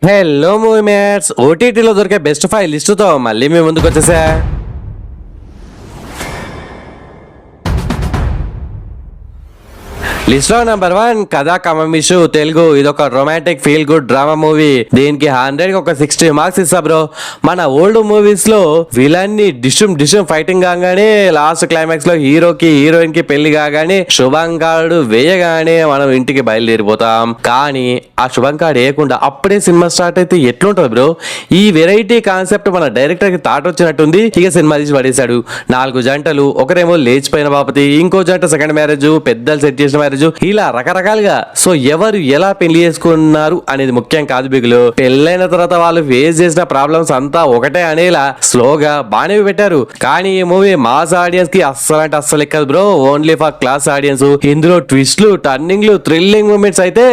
Hello movie mates, ఓటీటీలో దొరికే best 5 లిస్టుతో మళ్ళీ మేము ముందుకు వచ్చేసా. లిస్ట్ లో నెంబర్ 1 కథా కమమిషు తెలుగు. ఇదొక romantic feel good drama movie. దీనికి 100 కి ఒక 60 మార్క్స్ ఇస్తా బ్రో. మన ఓల్డ్ మూవీస్ లో విలన్ ని డిషుమ్ ఫైటింగ్ కాగానే లాస్ట్ క్లైమాక్స్ లో హీరోకి హీరోయిన్ కి పెళ్లి కాగానే శుభం కార్డు వేయగానే మనం ఇంటికి బయలుదేరిపోతాం. కానీ ఆ శుభం కార్డు వేయకుండా అప్పుడే సినిమా స్టార్ట్ అయితే ఎట్లుంటది బ్రో? ఈ వెరైటీ కాన్సెప్ట్ మన డైరెక్టర్ కి థాట్ వచ్చినట్టుంది. ఇక సినిమా తీసి పడేశాడు. 4 జంటలు, ఒకరేమో లేచిపోయిన బాపతి, ఇంకో జంట సెకండ్ మ్యారేజ్, పెద్దలు సెట్ చేసిన మ్యారేజ్, ఇలా రకరకాలుగా. సో ఎవరు ఎలా పెళ్లి చేసుకున్నారు అనేది ముఖ్యం కాదు బిగులు. పెళ్ళైన తర్వాత వాళ్ళు ఫేస్ చేసిన ప్రాబ్లమ్స్ అంతా ఒకటే అనేలా స్లోగా బానే పెట్టారు. కానీ ఈ మూవీ మాస్ ఆడియన్స్ కి అస్సలు అంటే అస్సలు ఎక్కదు bro. Only for class audience. ఇందులో ట్విస్ట్లు, టర్నింగ్లు, థ్రిల్లింగ్ మూమెంట్స్ అయితే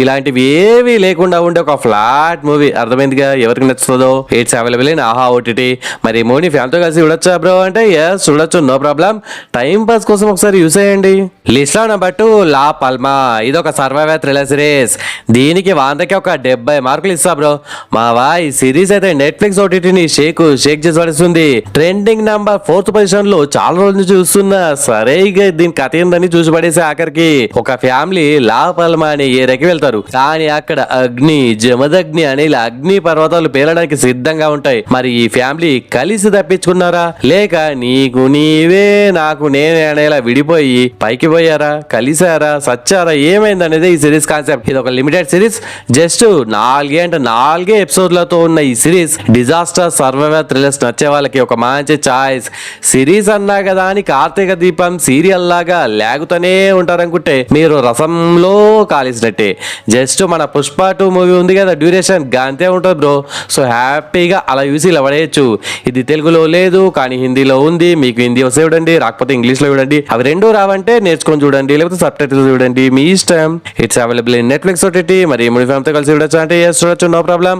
ఇలాంటివి ఏవి లేకుండా ఉండే ఒక ఫ్లాట్ మూవీ. అర్థమైందిగా ఎవరికి నచ్చుతుందో. ఇట్స్ అవైలబుల్ ఇన్ ఆహా ఓటీటీ. మరి ఈ మూవీ ఫ్యామిలీతో కలిసి చూడొచ్చా బ్రో అంటే ఎస్ చూడొచ్చు, నో ప్రాబ్లం. టైం పాస్ కోసం ఒకసారి యూస్ చేయండి. లిస్ట్ లో నెంబర్ 2 లా పల్మా. ఇదొక సర్వైవల్ థ్రిల్లర్ సిరీస్. దీనికి 100కి ఒక 70 మార్కులు ఇస్తా బ్రో. మావా ఈ సిరీస్ అయితే నెట్ఫ్లిక్స్ ఓటీటీని షేక్ చేసి పడుతుంది. ట్రెండింగ్ నంబర్ 4th పొజిషన్ లో చాలా రోజుల నుంచి చూస్తున్నా. సరే ఇక దీని కథ ఏందని చూసి పడేసి ఆఖరికి ఒక ఫ్యామిలీ లా పల్మా అని ఏరియాకి వెళ్తారు. కానీ అక్కడ అగ్ని, జమదగ్ని అనే ఇలా అగ్ని పర్వతాలు పేలడానికి సిద్ధంగా ఉంటాయి. మరి ఈ ఫ్యామిలీ కలిసి తప్పించుకున్నారా లేక నీకు నీవే నాకు నేనే అనేలా విడిపోయి పైకి పోయారా, కలిసారా, సచ్చారా, ఏమైంది అనేది ఈ సిరీస్ కాన్సెప్ట్. ఇది ఒక లిమిటెడ్ సిరీస్. జస్ట్ 4 ఎపిసోడ్లతో ఉన్న ఈ సిరీస్ డిజాస్టర్ సర్వైవల్ థ్రిల్లర్స్ నచ్చే వాళ్ళకి ఒక మంచి చాయిస్. సిరీస్ అన్నా కదా అని కార్తీక దీపం సీరియల్ లాగా లాగుతూనే ఉంటారనుకుంటే మీరు రసంలో కాలిసినట్టే. జస్ట్ మన పుష్ప 2 మూవీ ఉంది కదా, డ్యూరేషన్ అంతే ఉంటుంది బ్రో. సో హ్యాపీగా అలా చూసి ఇలా పడేయచ్చు. ఇది తెలుగులో లేదు కానీ హిందీలో ఉంది. మీకు హిందీ వస్తే చూడండి, రాకపోతే ఇంగ్లీష్ లో చూడండి. అవి రెండు రావంటే నేర్చుకొని చూడండి, లేకపోతే సబ్ టైటిల్స్ చూడండి, మీ ఇష్టం. It's available in Netflix OTT. మరి మూవీ ఫ్యామిలీతో కలిసి చూడొచ్చు అంటే ఎస్ చూడొచ్చు, నో ప్రాబ్లం.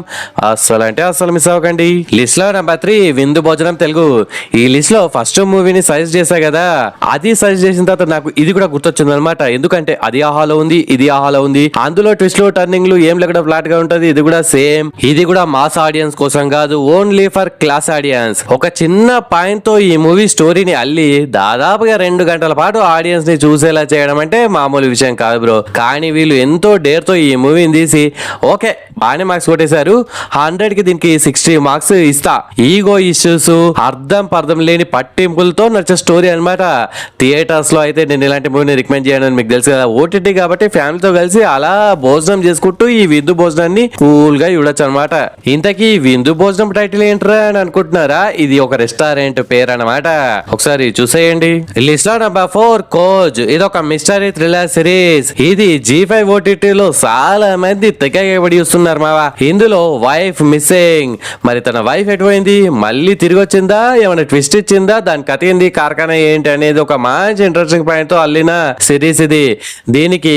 అస్సలు అంటే అస్సలు మిస్ అవ్వకండి. లిస్ట్ లో నెంబర్ 3 విందు భోజనం తెలుగు. ఈ లిస్ట్ లో ఫస్ట్ మూవీని సజెస్ట్ చేశా కదా, అది సజెస్ట్ చేసిన తర్వాత నాకు ఇది కూడా గుర్తొచ్చింది అనమాట. ఎందుకంటే అది ఆహాలో ఉంది, ఇది ఆహాలో ఉంది. అందులో ట్విస్ట్లు, టర్నింగ్లు ఏం లేకుండా ఫ్లాట్ గా ఉంటది. ఇది కూడా సేమ్. ఇది కూడా మాస్ ఆడియన్స్ కోసం కాదు, ఓన్లీ ఫర్ క్లాస్ ఆడియన్స్. ఒక చిన్న పాయింట్ తో ఈ మూవీ స్టోరీని అల్లి దాదాపుగా 2 గంటల పాటు ఆడియన్స్ ని చూసేలా చేయడం అంటే మామూలు విషయం కాదు బ్రో. కానీ వీళ్ళు ఎంతో డేర్ తో ఈ మూవీని తీసి ఓకే బాగానే మార్క్స్ కొట్టేశారు. 100 కి దీనికి 60 మార్క్స్ ఇస్తా. ఈగో ఇష్యూస్, అర్థం లేని పట్టింపులతో నచ్చే స్టోరీ అనమాట. థియేటర్స్ లో అయితే నేను ఇలాంటి మూవీని రికమెండ్ చేయను, మీకు తెలుసు కదా. ఓటీటీ కాబట్టి ఫ్యామిలీతో కలిసి అలా భోజనం చేసుకుంటూ ఈ విందు భోజనాన్ని కూల్ గా చూడొచ్చు అనమాట. ఇంతకీ విందు భోజనం టైటిల్ ఏంట్రా అని అనుకుంటున్నారా? ఇది ఒక రెస్టారెంట్ పేరు అనమాట. ఒకసారి చూసేయండి. లిస్ట్ లో నెంబర్ 4 కోజ్. ఇది ఒక మిస్టరీ థ్రిల్లర్ సిరీస్. ఇది G5 ఓటీటీలో చాలా మంది తెగబడి చూస్తున్నారు మావా. ఇందులో వైఫ్ మిస్సింగ్. మరి తన వైఫ్ ఎటుపోయింది, మళ్ళీ తిరిగి వచ్చిందా, ఏమైనా ట్విస్ట్ ఇచ్చిందా, దాని కథ ఏంది, కార్ఖానా ఏంటి అనేది ఒక మంచి ఇంట్రెస్టింగ్ పాయింట్ తో అల్లిన సిరీస్ ఇది. దీనికి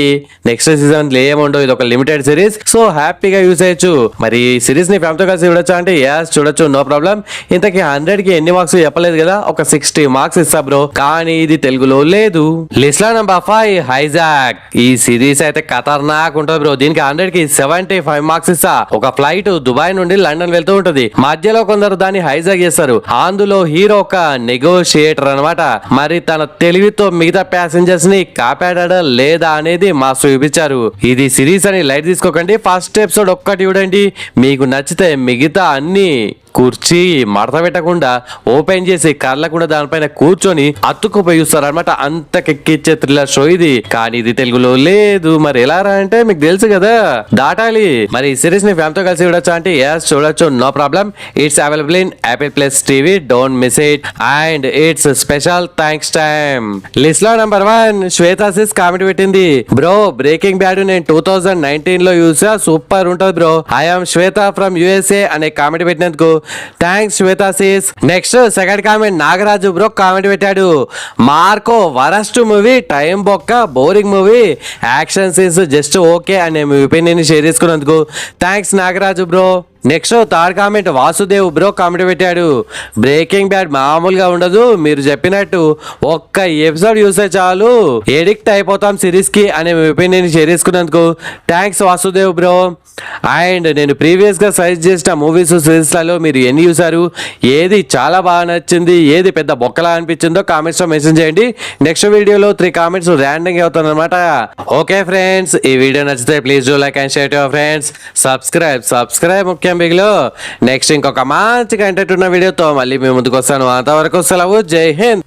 నెక్స్ట్ సీజన్ ఏముండవు. ఇది ఒక లిమిటెడ్ సిరీస్. సో హ్యాపీగా యూజ్ చేయొచ్చు. మరి ఈ సిరీస్ ని ఫ్యామిలీతో కలిసి చూడొచ్చా అంటే ఎస్ చూడొచ్చు, నో ప్రాబ్లం. ఇంతకీ 100 కి ఎన్ని మార్క్స్ చెప్పలేదు కదా, ఒక 60 మార్క్స్ ఇస్తా బ్రో. కానీ ఇది తెలుగులో లేదు. లిస్ట్ లో నెంబర్ 5 హైజాక్. ఈ సిరీస్ అయితే ఖతర్నాక్ ఉంటుంది బ్రో. దీనికి 100 కి 75 మార్క్స్ ఇస్తా. ఒక ఫ్లైట్ దుబాయ్ నుండి లండన్ వెళ్తూ ఉంటది. మధ్యలో కొందరు దాన్ని హైజాక్ చేస్తారు. అందులో హీరో ఒక నెగోషియేటర్ అనమాట. మరి తన తెలివితో మిగతా ప్యాసింజర్స్ ని కాపాడా లేదా అనేది మా చూపించారు. ఇది సిరీస్ అని లైట్ తీసుకోకండి. ఫస్ట్ ఎపిసోడ్ ఒక్కటి చూడండి, మీకు నచ్చితే మిగతా అన్ని కుర్చీ మడత పెట్టకుండా ఓపెన్ చేసి కర్లకుండా దానిపైన కూర్చొని అతుక్కుపోయి చూస్తారు అనమాట. అంత కెక్కిచ్చే థ్రిల్లర్ షో ఇది. కానీ ఇది తెలుగులో లేదు. మరి ఎలా రా అంటే మీకు తెలుసు కదా, దాటాలి. మరి ఈ సిరీస్ ని ఫ్యామిలీతో కలిసి చూడొచ్చా అంటే ఎస్ చూడొచ్చు, no problem. It's available in Apple plus TV. Don't miss it. And it's special thanks time. List లో నెంబర్ 1 శ్వేతాసిస్ కామెంట్ పెట్టింది. బ్రో బ్రేకింగ్ బ్యాడ్ నేను 2019 లో చూసా, సూపర్ ఉంటది bro. I'm Shweta from USA అనే కామెంట్ పెట్టినందుకు థ్యాంక్స్ శ్వేతాసిస్. Next second comment Nagaraju bro comment పెట్టాడు. మార్కో వరస్ట్ మూవీ, టైం బొక్క, boring movie, action scenes just okay అనే మీ ఒపీనియన్ షేర్ చేసుకున్నందుకు thanks Nagaraju bro. Next third comment Vasudev bro comment పెట్టాడు. బ్రేకింగ్ బ్యాడ్ మామూలుగా ఉండదు, మీరు చెప్పినట్టు ఒక్క ఎపిసోడ్ చూస్తే చాలు ఎడిక్ట్ అయిపోతాం సిరీస్ కి అనే ఒపీనియన్ షేర్ చేసుకున్నందుకు థ్యాంక్స్ వాసుదేవ్ బ్రో. అండ్ నేను ప్రీవియస్ గా సజెస్ట్ చేసిన మూవీస్ సిరీస్ లలో మీరు ఎన్ని చూసారు, ఏది చాలా బాగా నచ్చింది, ఏది పెద్ద బొక్కలా అనిపించిందో కామెంట్స్ లో మెన్షన్ చేయండి. నెక్స్ట్ వీడియోలో 3 కామెంట్స్ ర్యాండమ్ అవుతాను అనమాట. ఓకే ఫ్రెండ్స్, ఈ వీడియో నచ్చితే please do like and share to your friends. Subscribe ముఖ్యం బిగిలో. నెక్స్ట్ ఇంకొక మంచి కంటెంట్ ఉన్న వీడియోతో మళ్ళీ మీ ముందుకు వస్తాను. అంతవరకు సెలవు, జై హింద్.